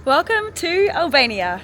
Welcome to Albania.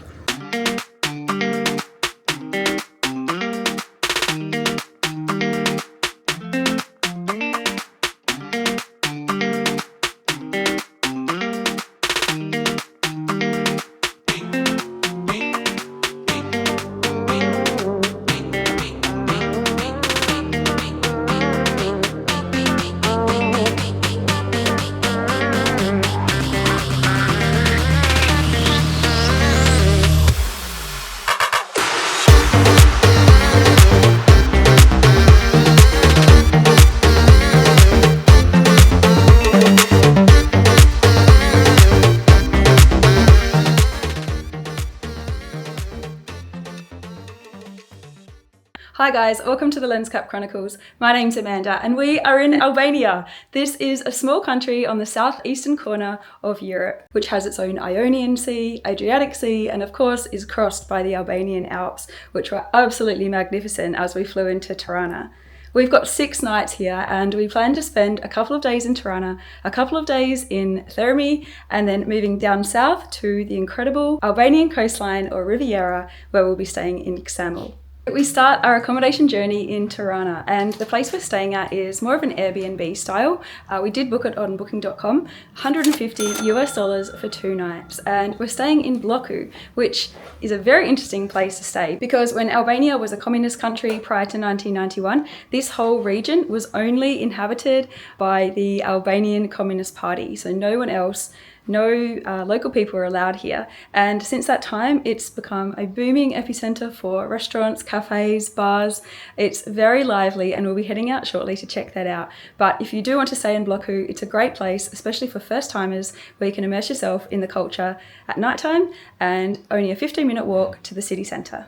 Hi guys, welcome to the Lens Cap Chronicles. My name's Amanda and we are in Albania. This is a small country on the southeastern corner of Europe, which has its own Ionian Sea, Adriatic Sea, and of course is crossed by the Albanian Alps, which were absolutely magnificent as we flew into Tirana. We've got 6 nights here and we plan to spend a couple of days in Tirana, a couple of days in Dhërmi, and then moving down south to the incredible Albanian coastline or Riviera, where we'll be staying in Ksamil. We start our accommodation journey in Tirana, and the place we're staying at is more of an Airbnb style. We did book it on booking.com, $150 for 2 nights, and we're staying in Bloku, which is a very interesting place to stay because when Albania was a communist country prior to 1991, this whole region was only inhabited by the Albanian Communist Party, so no one else. No local people are allowed here, and since that time it's become a booming epicenter for restaurants, cafes, bars. It's very lively and we'll be heading out shortly to check that out. But if you do want to stay in Bloku, it's a great place, especially for first timers, where you can immerse yourself in the culture at nighttime and only a 15-minute walk to the city centre.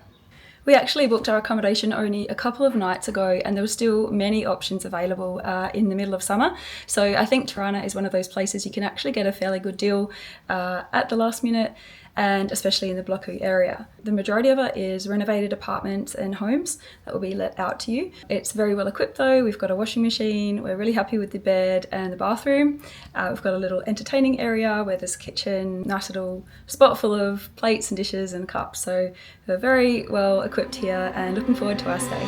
We actually booked our accommodation only a couple of nights ago and there were still many options available in the middle of summer. So I think Tirana is one of those places you can actually get a fairly good deal at the last minute, and especially in the Bloku area. The majority of it is renovated apartments and homes that will be let out to you. It's very well equipped though. We've got a washing machine, we're really happy with the bed and the bathroom. We've got a little entertaining area where there's a kitchen, nice little spot full of plates and dishes and cups. So we're very well equipped here and looking forward to our stay.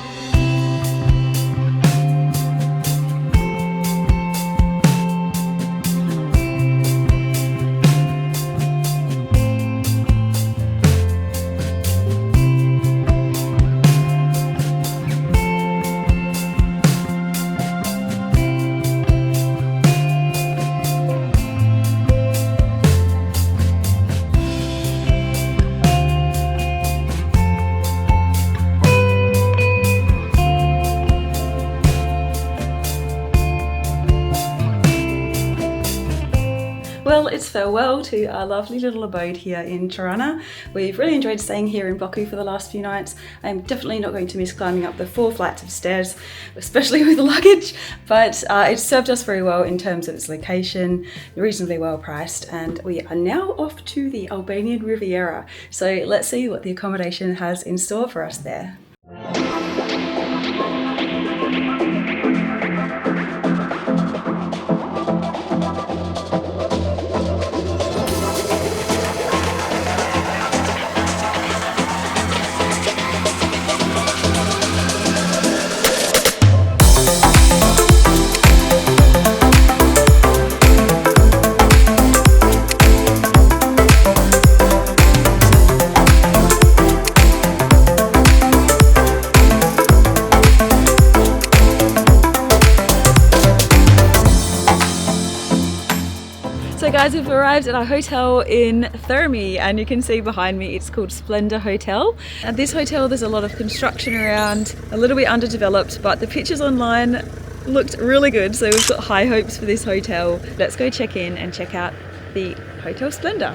Well, it's farewell to our lovely little abode here in Tirana. We've really enjoyed staying here in Bloku for the last few nights. I'm definitely not going to miss climbing up the 4 flights of stairs, especially with the luggage, but it's served us very well in terms of its location, reasonably well priced, and we are now off to the Albanian Riviera. So let's see what the accommodation has in store for us there. So guys, we've arrived at our hotel in Dhërmi and you can see behind me it's called Splendor Hotel. At this hotel there's a lot of construction around, a little bit underdeveloped, but the pictures online looked really good, so we've got high hopes for this hotel. Let's go check in and check out the Hotel Splendor.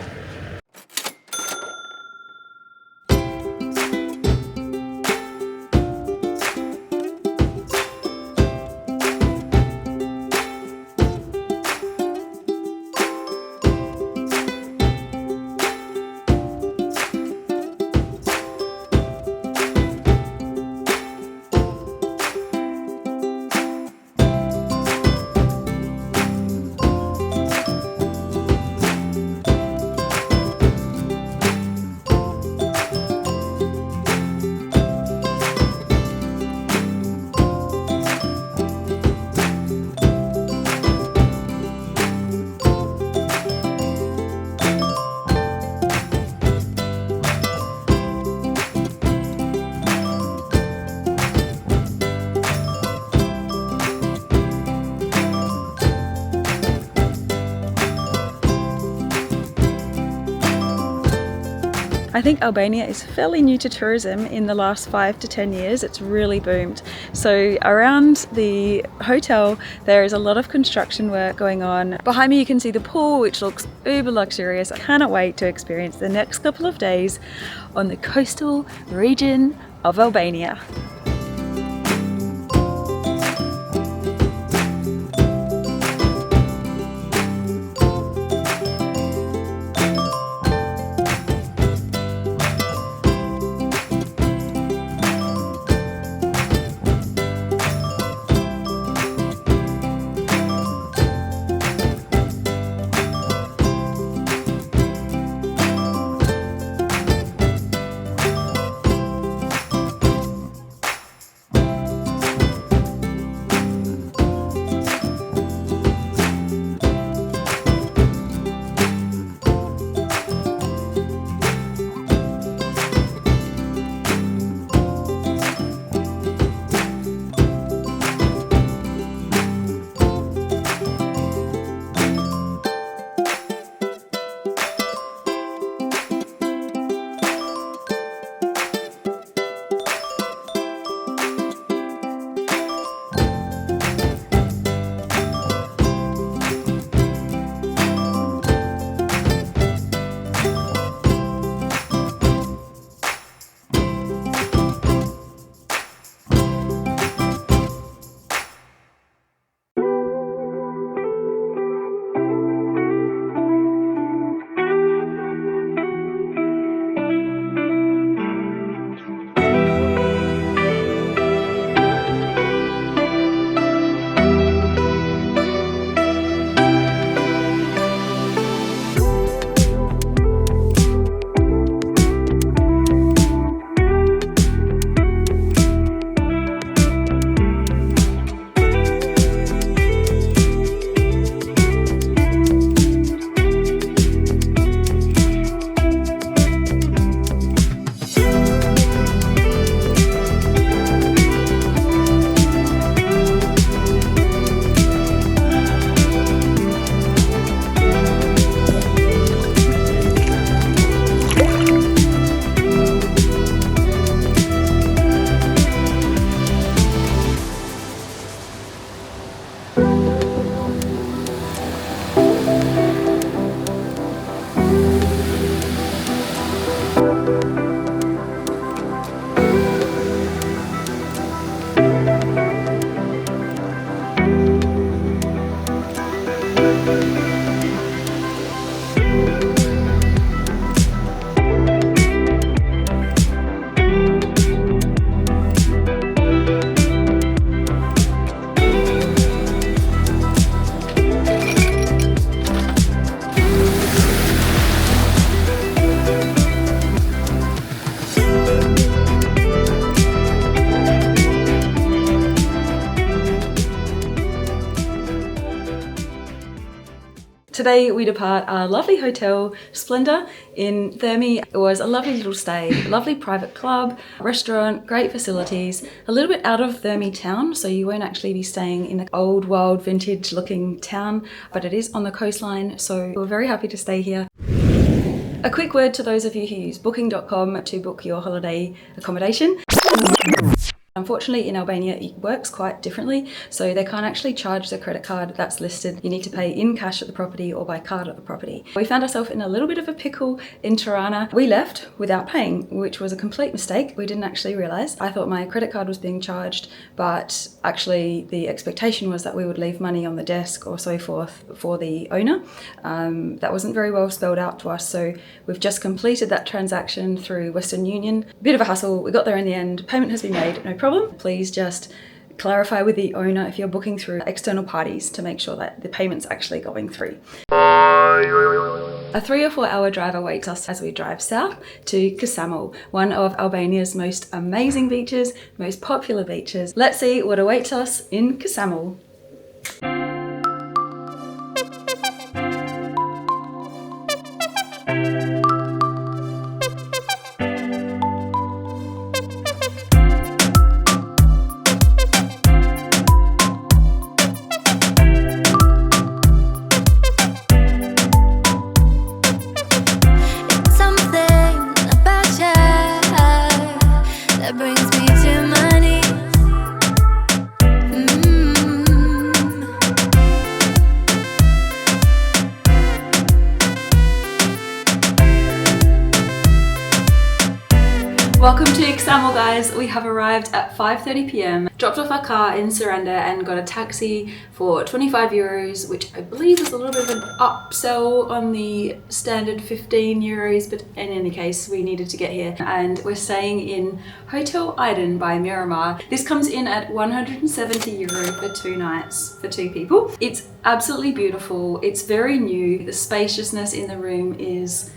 I think Albania is fairly new to tourism. In the last 5 to 10 years, it's really boomed. So around the hotel, there is a lot of construction work going on. Behind me, you can see the pool, which looks uber luxurious. I cannot wait to experience the next couple of days on the coastal region of Albania. Today we depart our lovely hotel, Splendor, in Dhërmi. It was a lovely little stay, lovely private club, restaurant, great facilities, a little bit out of Dhërmi town, so you won't actually be staying in an old, wild, vintage looking town, but it is on the coastline, so we're very happy to stay here. A quick word to those of you who use booking.com to book your holiday accommodation. Unfortunately, in Albania, it works quite differently, so they can't actually charge the credit card that's listed. You need to pay in cash at the property or by card at the property. We found ourselves in a little bit of a pickle in Tirana. We left without paying, which was a complete mistake. We didn't actually realise. I thought my credit card was being charged, but actually the expectation was that we would leave money on the desk or so forth for the owner. That wasn't very well spelled out to us, so we've just completed that transaction through Western Union. Bit of a hassle. We got there in the end. Payment has been made, no problem. Please just clarify with the owner if you're booking through external parties to make sure that the payment's actually going through. A 3 or 4 hour drive awaits us as we drive south to Ksamil, one of Albania's most amazing beaches, most popular beaches. Let's see what awaits us in Ksamil. Welcome to Ksamil, guys. We have arrived at 5:30 p.m, dropped off our car in Surrender and got a taxi for 25 euros, which I believe is a little bit of an upsell on the standard 15 euros, but in any case, we needed to get here. And we're staying in Hotel Iden by Miramar. This comes in at 170 euro for 2 nights for 2 people. It's absolutely beautiful. It's very new. The spaciousness in the room is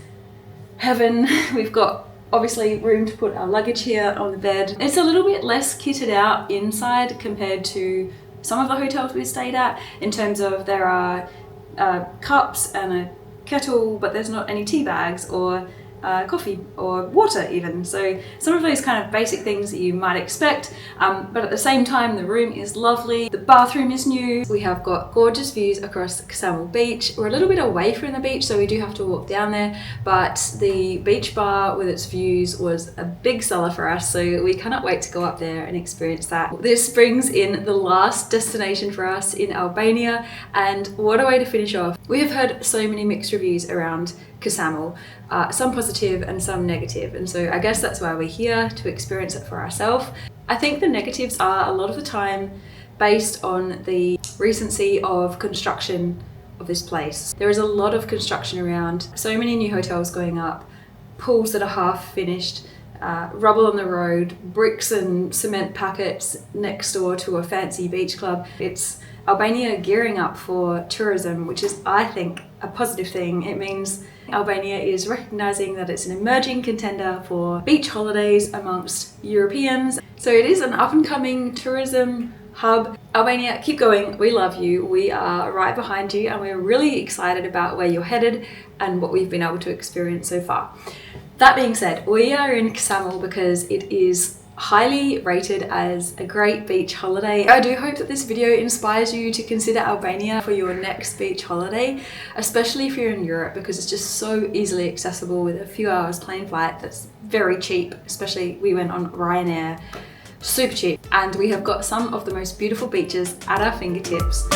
heaven. We've got obviously room to put our luggage here on the bed. It's a little bit less kitted out inside compared to some of the hotels we stayed at, in terms of there are cups and a kettle, but there's not any tea bags or coffee or water even. So some of those kind of basic things that you might expect, but at the same time the room is lovely. The bathroom is new. We have got gorgeous views across Ksamil beach. We're a little bit away from the beach, so we do have to walk down there, but the beach bar with its views was a big seller for us, so we cannot wait to go up there and experience that. This brings in the last destination for us in Albania, and what a way to finish off. We have heard so many mixed reviews around Ksamil, some positive and some negative, and so I guess that's why we're here, to experience it for ourselves. I think the negatives are a lot of the time based on the recency of construction of this place. There is a lot of construction around, so many new hotels going up, pools that are half finished, rubble on the road, bricks and cement packets next door to a fancy beach club. It's Albania gearing up for tourism, which is, I think, a positive thing. It means Albania is recognizing that it's an emerging contender for beach holidays amongst Europeans. So it is an up and coming tourism hub. Albania, keep going. We love you. We are right behind you, and we're really excited about where you're headed and what we've been able to experience so far. That being said, we are in Ksamil because it is highly rated as a great beach holiday. I do hope that this video inspires you to consider Albania for your next beach holiday, especially if you're in Europe, because it's just so easily accessible with a few hours plane flight that's very cheap. Especially we went on Ryanair, super cheap, and we have got some of the most beautiful beaches at our fingertips.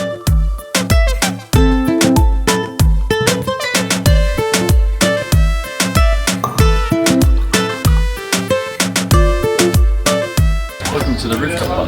Welcome to the rooftop bar.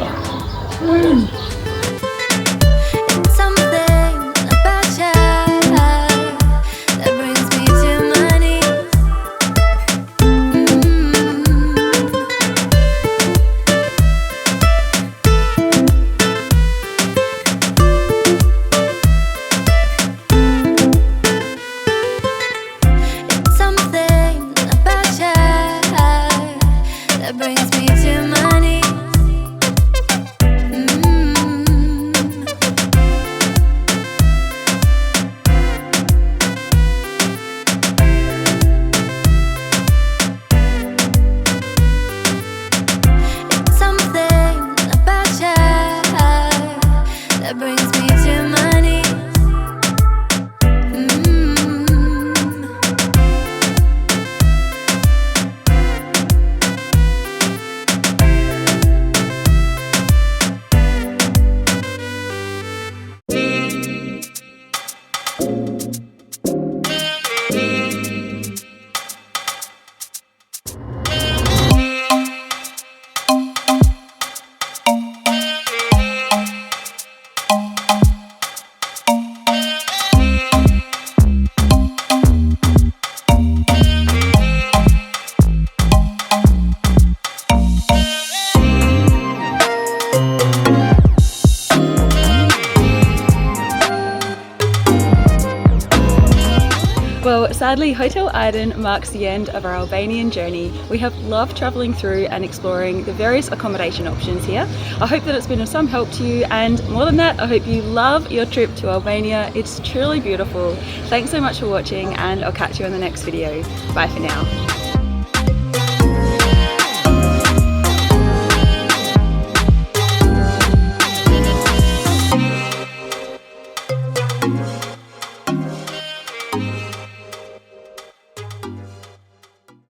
Well, sadly, Hotel Iden marks the end of our Albanian journey. We have loved travelling through and exploring the various accommodation options here. I hope that it's been of some help to you, and more than that, I hope you love your trip to Albania. It's truly beautiful. Thanks so much for watching, and I'll catch you in the next video. Bye for now.